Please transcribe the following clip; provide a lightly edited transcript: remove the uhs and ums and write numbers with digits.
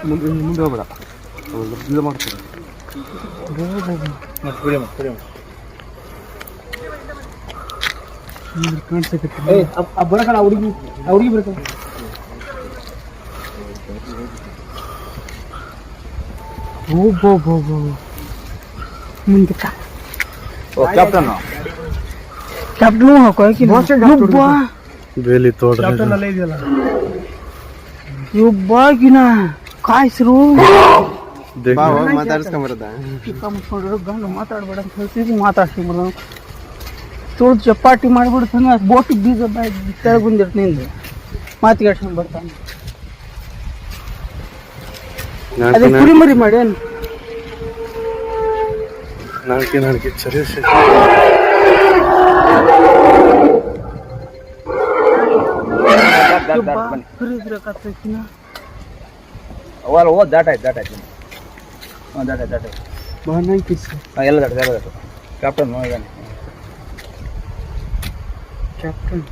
ಮುಂದೆ ಮುಂದೆ ಹೋಗ್ಬೇಡ ಇದು ಮಾಡ್ತಾರೆ ಬರಕಣ ಹುಡುಗಿ ಬರ್ತಾವ ಮುಂದೆ ಕ್ಯಾಪ್ಟನ್ ಹಾಕೋ ಬೇಲಿ ತೋಟ ಇಬ್ಬಾಗಿನ ಕಾಯಿಸ್ರು ಮಾತಾಡಿಸ್ಕೊಂಬರದ ಗಂಡು ಮಾತಾಡ್ಬೇಡ ಅಂತ ಹೇಳ್ತೀವಿ ಮಾತಾಡ್ಸ್ಕೊಂಬರು ತುಳಿದು ಚಪಾಟಿ ಮಾಡಿಬಿಡ್ತಾನೆ ಬೋಟಿಗೆ ಬೀಜ ಕೆಳಗೆ ಬಂದಿರ್ತ ನಿಂದು ಮಾತಿಗೆ ಬರ್ತಾನೆ ಅದೇ ಕುರಿ ಮರಿ ಮಾಡಿ ಏನು ನಾಲ್ಕೆ ಸರಿ ದಾಟಾಯ್ತು ಎಲ್ಲ ದಾಟ ಕ್ಯಾಪ್ಟನ್ ಇದ್ದಾನೆ ಕ್ಯಾಪ್ಟನ್